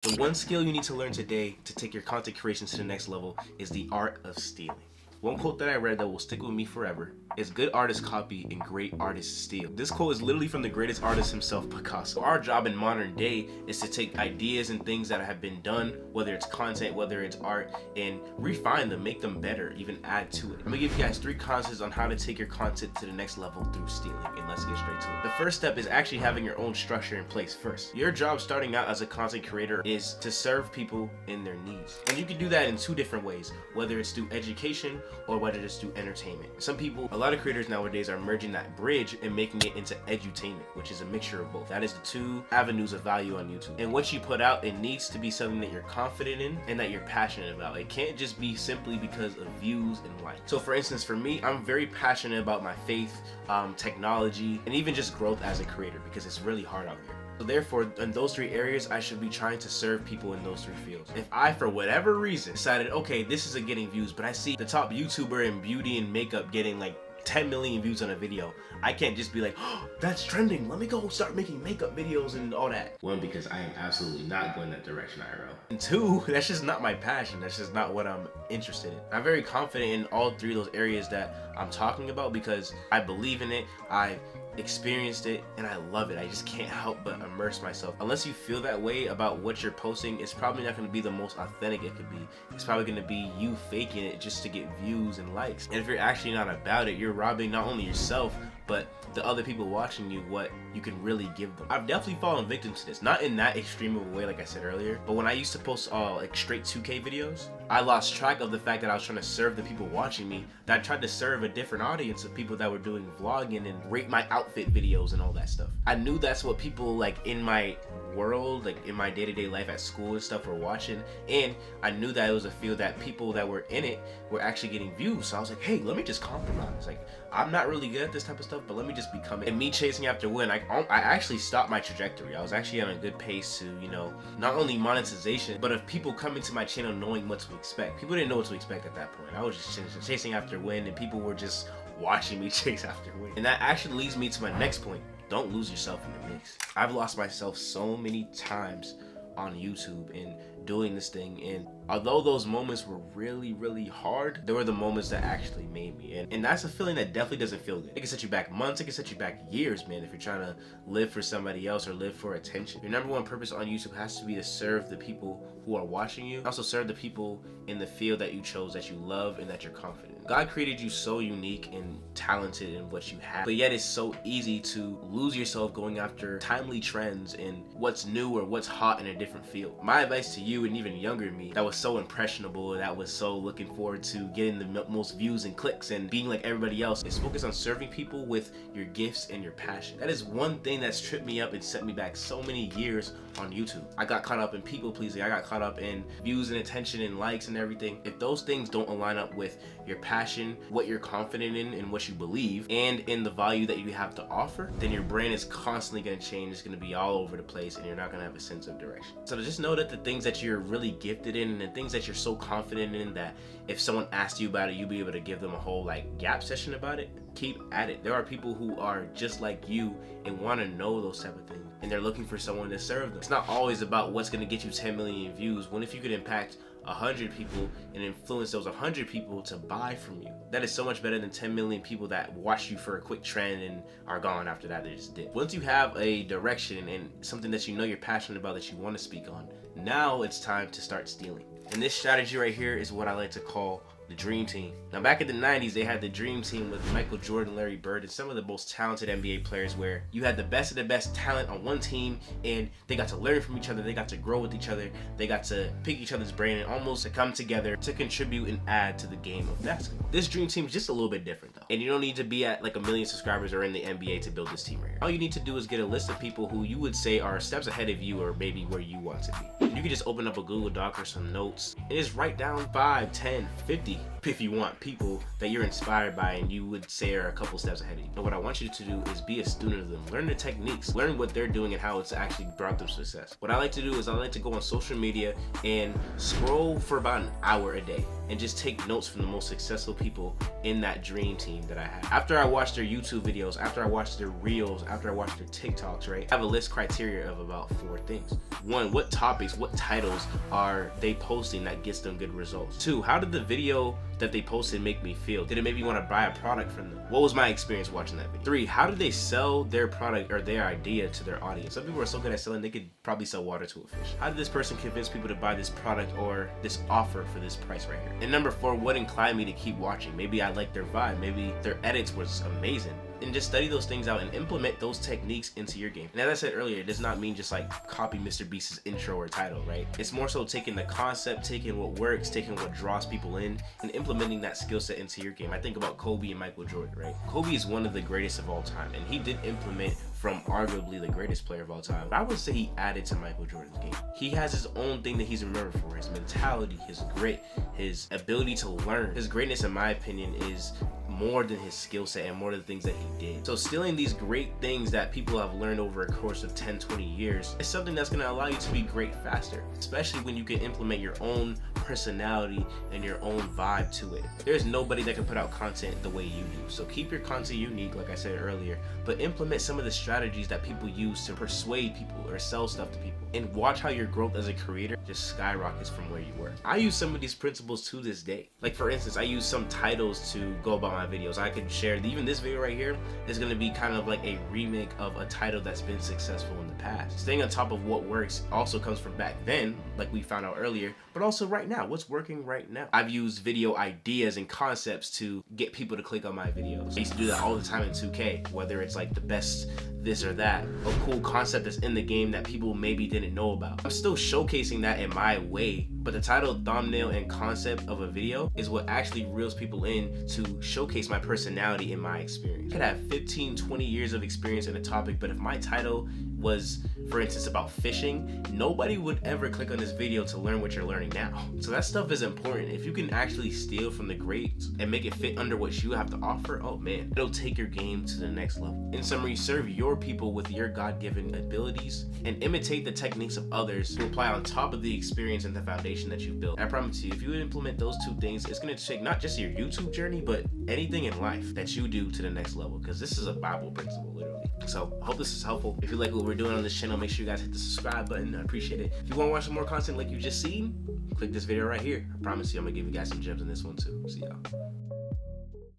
The one skill you need to learn today to take your content creation to the next level is the art of stealing. One quote that I read that will stick with me forever is good artists copy and great artists steal. This quote is literally from the greatest artist himself, Picasso. Our job in modern day is to take ideas and things that have been done, whether it's content, whether it's art, and refine them, make them better, even add to it. I'm gonna give you guys 3 concepts on how to take your content to the next level through stealing, and let's get straight to it. The first step is actually having your own structure in place first. Your job starting out as a content creator is to serve people in their needs. And you can do that in 2 different ways, whether it's through education or whether it's through entertainment. Some people, a lot of creators nowadays are merging that bridge and making it into edutainment, which is a mixture of both. That is the 2 avenues of value on YouTube. And what you put out, it needs to be something that you're confident in and that you're passionate about. It can't just be simply because of views and likes. So for instance, for me, I'm very passionate about my faith, technology, and even just growth as a creator because it's really hard out here. So therefore, in those 3 areas, I should be trying to serve people in those 3 fields. If I, for whatever reason, decided, okay, this isn't getting views, but I see the top YouTuber in beauty and makeup getting like 10 million views on a video, I can't just be like, oh, that's trending, let me go start making makeup videos and all that. 1, because I am absolutely not going that direction, IRL. And 2, that's just not my passion. That's just not what I'm interested in. I'm very confident in all 3 of those areas that I'm talking about because I believe in it, I experienced it, and I love it. I just can't help but immerse myself. Unless you feel that way about what you're posting, it's probably not going to be the most authentic it could be. It's probably going to be you faking it just to get views and likes. And if you're actually not about it, you're robbing not only yourself, but the other people watching you what you can really give them. I've definitely fallen victim to this, not in that extreme of a way like I said earlier, but when I used to post like straight 2K videos, I lost track of the fact that I was trying to serve the people watching me, that I tried to serve a different audience of people that were doing vlogging and rate my outfit videos and all that stuff. I knew that's what people like in my world, like in my day-to-day life at school and stuff were watching, and I knew that it was a field that people that were in it were actually getting views. So I was like, hey, let me just compromise. Like, I'm not really good at this type of stuff, but let me just become it. And me chasing after win, I actually stopped my trajectory. I was actually on a good pace to, you know, not only monetization, but of people coming to my channel knowing what to expect. People didn't know what to expect at that point. I was just chasing after win, and people were just watching me chase after win. And that actually leads me to my next point. Don't lose yourself in the mix. I've lost myself so many times on YouTube and doing this thing, and although those moments were really hard, they were the moments that actually made me, and that's a feeling that definitely doesn't feel good. It can set you back months, it can set you back years, man, if you're trying to live for somebody else or live for attention. Your number 1 purpose on YouTube has to be to serve the people who are watching you, also serve the people in the field that you chose, that you love, and that you're confident in. God created you so unique and talented in what you have, but yet it's so easy to lose yourself going after timely trends and what's new or what's hot in a different field. My advice to you and even younger me that was so impressionable, that was so looking forward to getting the most views and clicks and being like everybody else, is focus on serving people with your gifts and your passion. That is one thing that's tripped me up and set me back so many years on YouTube. I got caught up in people pleasing, I got caught up in views and attention and likes and everything. If those things don't align up with your passion, what you're confident in, and what you believe, and in the value that you have to offer, then your brain is constantly going to change. It's going to be all over the place, and you're not going to have a sense of direction. So just know that the things that you're really gifted in and the things that you're so confident in, that if someone asked you about it, you'll be able to give them a whole like gap session about it, keep at it. There are people who are just like you and want to know those type of things, and they're looking for someone to serve them. It's not always about what's going to get you 10 million views. What if you could impact 100 people and influence those 100 people to buy from you? That is so much better than 10 million people that watch you for a quick trend and are gone after that. They just did. Once you have a direction and something that you know you're passionate about, that you want to speak on, now it's time to start stealing. And this strategy right here is what I like to call the dream team. Now, back in the 90s, they had the dream team with Michael Jordan, Larry Bird, and some of the most talented NBA players, where you had the best of the best talent on one team, and they got to learn from each other, they got to grow with each other, they got to pick each other's brain and almost to come together to contribute and add to the game of basketball. This dream team is just a little bit different though, and you don't need to be at like 1 million subscribers or in the NBA to build this team right here. All you need to do is get a list of people who you would say are steps ahead of you or maybe where you want to be. You can just open up a Google Doc or some notes and just write down 5, 10, 50 if you want people that you're inspired by and you would say are a couple steps ahead of you. And what I want you to do is be a student of them. Learn the techniques, learn what they're doing and how it's actually brought them success. What I like to do is I like to go on social media and scroll for about an hour a day. and just take notes from the most successful people in that dream team that I have. After I watch their YouTube videos, after I watch their reels, after I watch their TikToks, right, I have a list criteria of about 4 things. 1, what topics, what titles are they posting that gets them good results? 2, how did the video that they posted make me feel? Did it make me want to buy a product from them? What was my experience watching that video? 3, how did they sell their product or their idea to their audience? Some people are so good at selling, they could probably sell water to a fish. How did this person convince people to buy this product or this offer for this price right here? And number 4, what inclined me to keep watching? Maybe I liked their vibe, maybe their edits was amazing. And just study those things out and implement those techniques into your game. And as I said earlier, it does not mean just like copy Mr. Beast's intro or title, right? It's more so taking the concept, taking what works, taking what draws people in, and implementing that skill set into your game. I think about Kobe and Michael Jordan, right? Kobe is one of the greatest of all time, and he did implement from arguably the greatest player of all time. I would say he added to Michael Jordan's game. He has his own thing that he's remembered for, his mentality, his grit, his ability to learn. His greatness, in my opinion, is more than his skill set and more than the things that he did. So stealing these great things that people have learned over a course of 10, 20 years is something that's gonna allow you to be great faster, especially when you can implement your own personality and your own vibe to it. There's nobody that can put out content the way you do. So keep your content unique, like I said earlier, but implement some of the strategies that people use to persuade people or sell stuff to people. And watch how your growth as a creator just skyrockets from where you were. I use some of these principles to this day. Like for instance, I use some titles to go about my videos. I could share, even this video right here is gonna be kind of like a remake of a title that's been successful in the past. Staying on top of what works also comes from back then, like we found out earlier, but also right now, what's working right now. I've used video ideas and concepts to get people to click on my videos. I used to do that all the time in 2K, whether it's like the best this or that, a cool concept that's in the game that people maybe didn't know about. I'm still showcasing that in my way, but the title, thumbnail, and concept of a video is what actually reels people in to showcase my personality and my experience. I could have 15, 20 years of experience in a topic, but if my title was, for instance, about fishing, nobody would ever click on this video to learn what you're learning now. So that stuff is important. If you can actually steal from the greats and make it fit under what you have to offer, oh man, it'll take your game to the next level. In summary, serve your people with your God-given abilities and imitate the techniques of others to apply on top of the experience and the foundation that you've built. I promise you, if you implement those 2 things, it's gonna take not just your YouTube journey, but anything in life that you do to the next level, because this is a Bible principle, literally. So I hope this is helpful. If you like what we're doing on this channel, make sure you guys hit the subscribe button. I appreciate it. If you want to watch some more content like you just seen, click this video right here. I promise you I'm gonna give you guys some gems in this one too. See y'all.